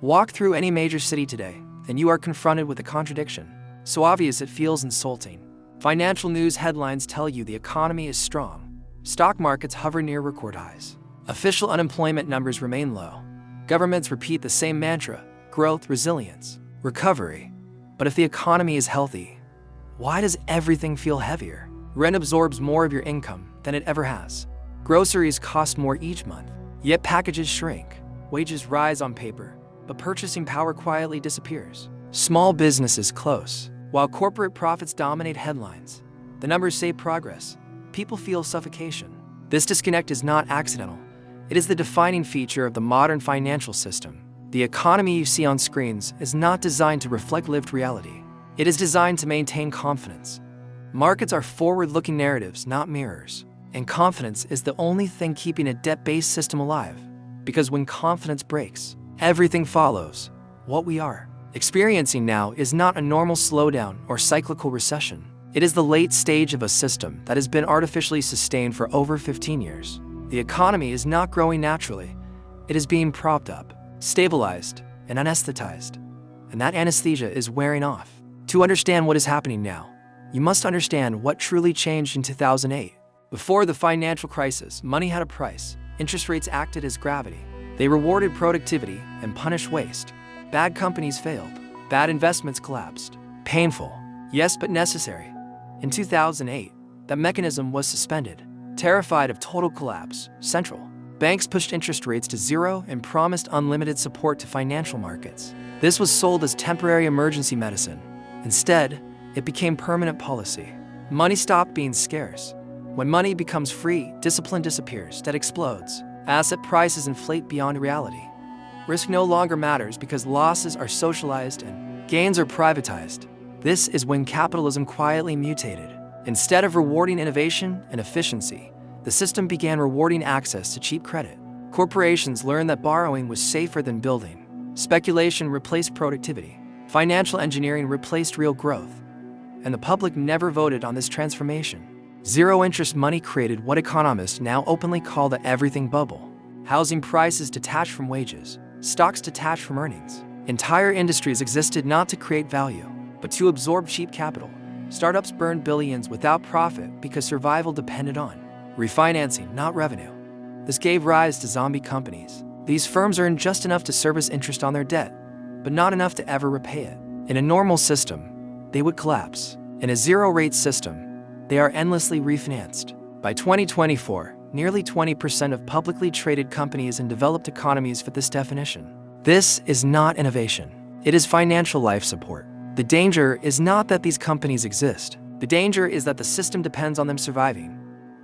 Walk through any major city today, and you are confronted with a contradiction. So obvious it feels insulting. Financial news headlines tell you the economy is strong. Stock markets hover near record highs. Official unemployment numbers remain low. Governments repeat the same mantra: growth, resilience, recovery. But if the economy is healthy, why does everything feel heavier? Rent absorbs more of your income than it ever has. Groceries cost more each month, yet packages shrink. Wages rise on paper, but purchasing power quietly disappears. Small businesses close, while corporate profits dominate headlines. The numbers say progress. People feel suffocation. This disconnect is not accidental. It is the defining feature of the modern financial system. The economy you see on screens is not designed to reflect lived reality. It is designed to maintain confidence. Markets are forward-looking narratives, not mirrors. And confidence is the only thing keeping a debt-based system alive. Because when confidence breaks, everything follows. What we are experiencing now is not a normal slowdown or cyclical recession. It is the late stage of a system that has been artificially sustained for over 15 years. The economy is not growing naturally. It is being propped up, stabilized, and anesthetized. And that anesthesia is wearing off. To understand what is happening now, you must understand what truly changed in 2008. Before the financial crisis, money had a price. Interest rates acted as gravity. They rewarded productivity and punished waste. Bad companies failed. Bad investments collapsed. Painful, yes, but necessary. In 2008, that mechanism was suspended. Terrified of total collapse, central banks pushed interest rates to zero and promised unlimited support to financial markets. This was sold as temporary emergency medicine. Instead, it became permanent policy. Money stopped being scarce. When money becomes free, discipline disappears, debt explodes. Asset prices inflate beyond reality. Risk no longer matters because losses are socialized and gains are privatized. This is when capitalism quietly mutated. Instead of rewarding innovation and efficiency, the system began rewarding access to cheap credit. Corporations learned that borrowing was safer than building. Speculation replaced productivity. Financial engineering replaced real growth. And the public never voted on this transformation. Zero-interest money created what economists now openly call the everything bubble. Housing prices detached from wages, stocks detached from earnings. Entire industries existed not to create value, but to absorb cheap capital. Startups burned billions without profit because survival depended on refinancing, not revenue. This gave rise to zombie companies. These firms earned just enough to service interest on their debt, but not enough to ever repay it. In a normal system, they would collapse. In a zero-rate system, they are endlessly refinanced. By 2024, nearly 20% of publicly traded companies in developed economies fit this definition. This is not innovation. It is financial life support. The danger is not that these companies exist. The danger is that the system depends on them surviving.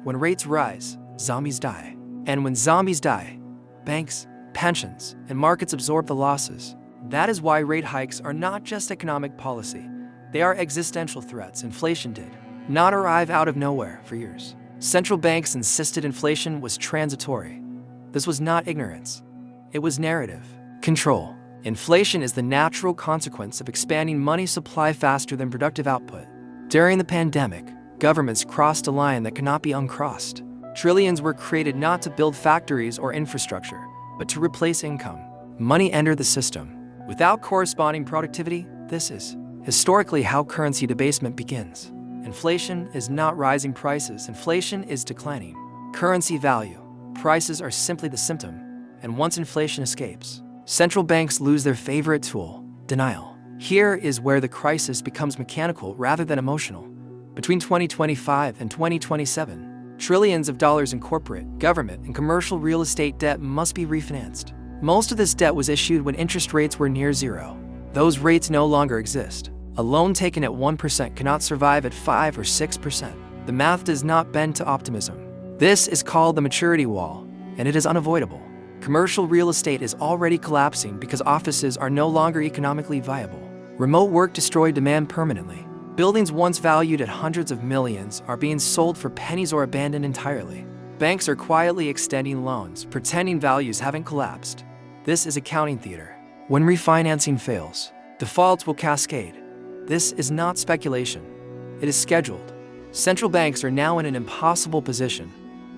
When rates rise, zombies die. And when zombies die, banks, pensions, and markets absorb the losses. That is why rate hikes are not just economic policy. They are existential threats. Inflation did not arrive out of nowhere for years. Central banks insisted inflation was transitory. This was not ignorance. It was narrative control. Inflation is the natural consequence of expanding money supply faster than productive output. During the pandemic, governments crossed a line that cannot be uncrossed. Trillions were created not to build factories or infrastructure, but to replace income. Money entered the system without corresponding productivity. This is historically how currency debasement begins. Inflation is not rising prices. Inflation is declining currency value. Prices are simply the symptom, and once inflation escapes, central banks lose their favorite tool, denial. Here is where the crisis becomes mechanical rather than emotional. Between 2025 and 2027, trillions of dollars in corporate, government, and commercial real estate debt must be refinanced. Most of this debt was issued when interest rates were near zero. Those rates no longer exist. A loan taken at 1% cannot survive at 5 or 6%. The math does not bend to optimism. This is called the maturity wall, and it is unavoidable. Commercial real estate is already collapsing because offices are no longer economically viable. Remote work destroyed demand permanently. Buildings once valued at hundreds of millions are being sold for pennies or abandoned entirely. Banks are quietly extending loans, pretending values haven't collapsed. This is accounting theater. When refinancing fails, defaults will cascade. This is not speculation. It is scheduled. Central banks are now in an impossible position.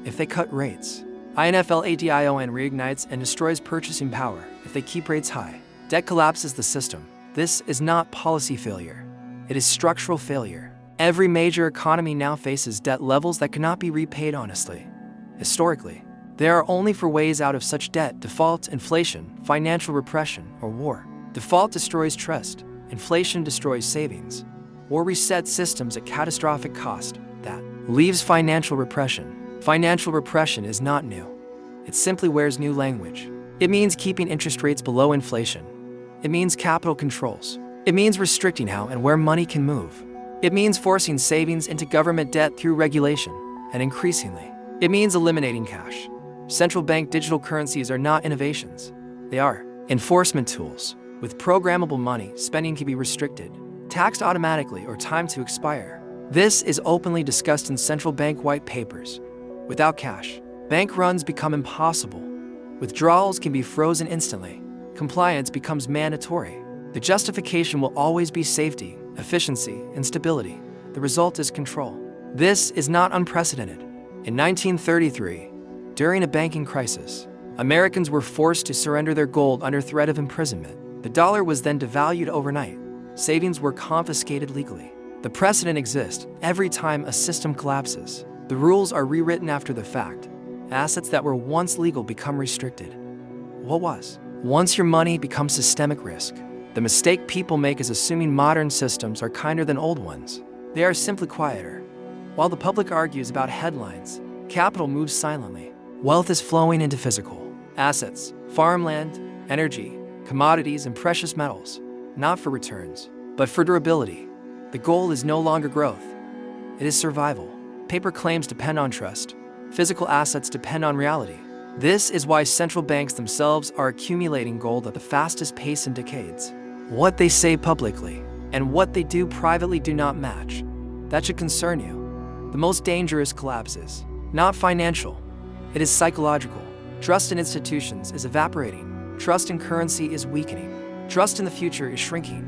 If they cut rates, inflation reignites and destroys purchasing power. If they keep rates high, Debt collapses the system. This is not policy failure. It is structural failure. Every major economy now faces debt levels that cannot be repaid honestly. Historically, there are only four ways out of such debt: default, inflation, financial repression, or war. Default destroys trust. Inflation destroys savings. War resets systems at catastrophic cost. That leaves financial repression. Financial repression is not new. It simply wears new language. It means keeping interest rates below inflation. It means capital controls. It means restricting how and where money can move. It means forcing savings into government debt through regulation. And increasingly, it means eliminating cash. Central bank digital currencies are not innovations. They are enforcement tools. With programmable money, spending can be restricted, taxed automatically, or timed to expire. This is openly discussed in central bank white papers. Without cash, bank runs become impossible. Withdrawals can be frozen instantly. Compliance becomes mandatory. The justification will always be safety, efficiency, and stability. The result is control. This is not unprecedented. In 1933, during a banking crisis, Americans were forced to surrender their gold under threat of imprisonment. The dollar was then devalued overnight. Savings were confiscated legally. The precedent exists. Every time a system collapses, the rules are rewritten after the fact. Assets that were once legal become restricted. What was once your money becomes systemic risk. The mistake people make is assuming modern systems are kinder than old ones. They are simply quieter. While the public argues about headlines, capital moves silently. Wealth is flowing into physical assets, farmland, energy, commodities, and precious metals, not for returns, but for durability. The goal is no longer growth. It is survival. Paper claims depend on trust. Physical assets depend on reality. This is why central banks themselves are accumulating gold at the fastest pace in decades. What they say publicly and what they do privately do not match. That should concern you. The most dangerous collapse is not financial. It is psychological. Trust in institutions is evaporating. Trust in currency is weakening. Trust in the future is shrinking.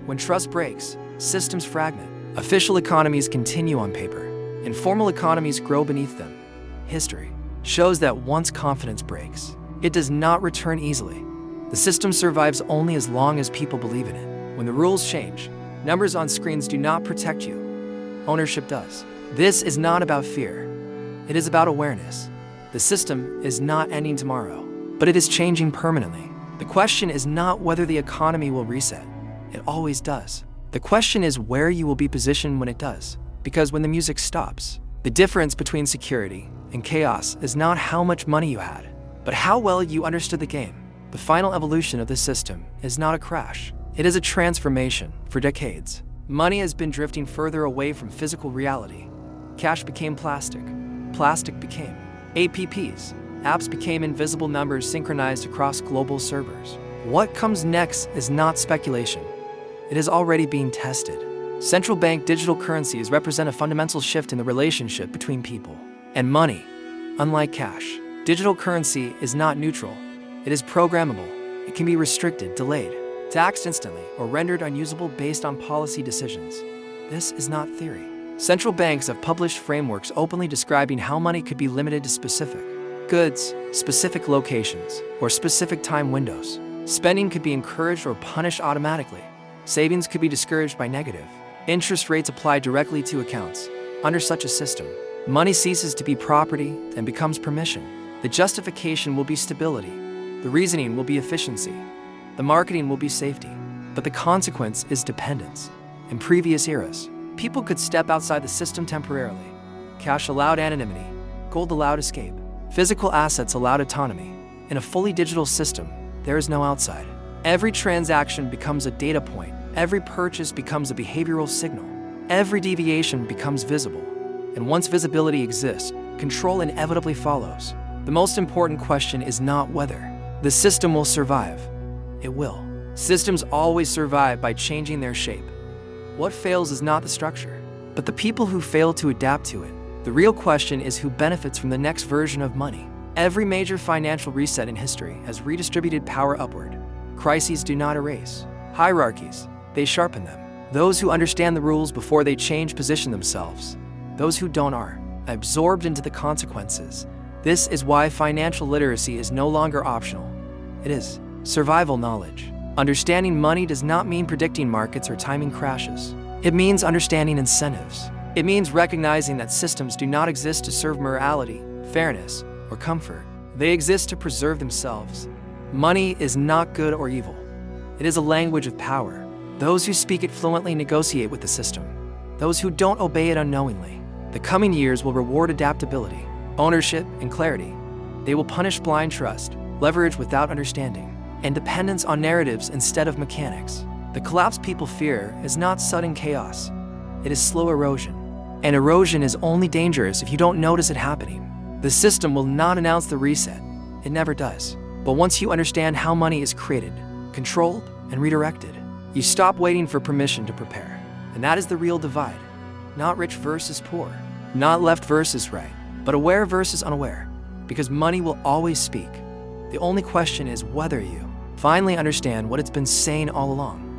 When trust breaks, systems fragment. Official economies continue on paper. Informal economies grow beneath them. History shows that once confidence breaks, it does not return easily. The system survives only as long as people believe in it. When the rules change, numbers on screens do not protect you. Ownership does. This is not about fear. It is about awareness. The system is not ending tomorrow, but it is changing permanently. The question is not whether the economy will reset. It always does. The question is where you will be positioned when it does. Because when the music stops, the difference between security and chaos is not how much money you had, but how well you understood the game. The final evolution of this system is not a crash. It is a transformation. For decades, money has been drifting further away from physical reality. Cash became plastic. Plastic became APPs. Apps became invisible numbers synchronized across global servers. What comes next is not speculation. It is already being tested. Central bank digital currencies represent a fundamental shift in the relationship between people and money. Unlike cash, digital currency is not neutral. It is programmable. It can be restricted, delayed, taxed instantly, or rendered unusable based on policy decisions. This is not theory. Central banks have published frameworks openly describing how money could be limited to specific goods, specific locations, or specific time windows. Spending could be encouraged or punished automatically. Savings could be discouraged by negative interest rates applied directly to accounts. Under such a system, money ceases to be property and becomes permission. The justification will be stability. The reasoning will be efficiency. The marketing will be safety. But the consequence is dependence. In previous eras, people could step outside the system temporarily. Cash allowed anonymity. Gold allowed escape. Physical assets allowed autonomy. In a fully digital system, there is no outside. Every transaction becomes a data point. Every purchase becomes a behavioral signal. Every deviation becomes visible. And once visibility exists, control inevitably follows. The most important question is not whether the system will survive. It will. Systems always survive by changing their shape. What fails is not the structure, but the people who fail to adapt to it. The real question is who benefits from the next version of money. Every major financial reset in history has redistributed power upward. Crises do not erase hierarchies, they sharpen them. Those who understand the rules before they change position themselves. Those who don't are absorbed into the consequences. This is why financial literacy is no longer optional. It is survival knowledge. Understanding money does not mean predicting markets or timing crashes. It means understanding incentives. It means recognizing that systems do not exist to serve morality, fairness, or comfort. They exist to preserve themselves. Money is not good or evil. It is a language of power. Those who speak it fluently negotiate with the system. Those who don't obey it unknowingly. The coming years will reward adaptability, ownership, and clarity. They will punish blind trust, leverage without understanding, and dependence on narratives instead of mechanics. The collapse people fear is not sudden chaos. It is slow erosion. And erosion is only dangerous if you don't notice it happening. The system will not announce the reset. It never does. But once you understand how money is created, controlled, and redirected, you stop waiting for permission to prepare. And that is the real divide. Not rich versus poor. Not left versus right. But aware versus unaware. Because money will always speak. The only question is whether you finally understand what it's been saying all along.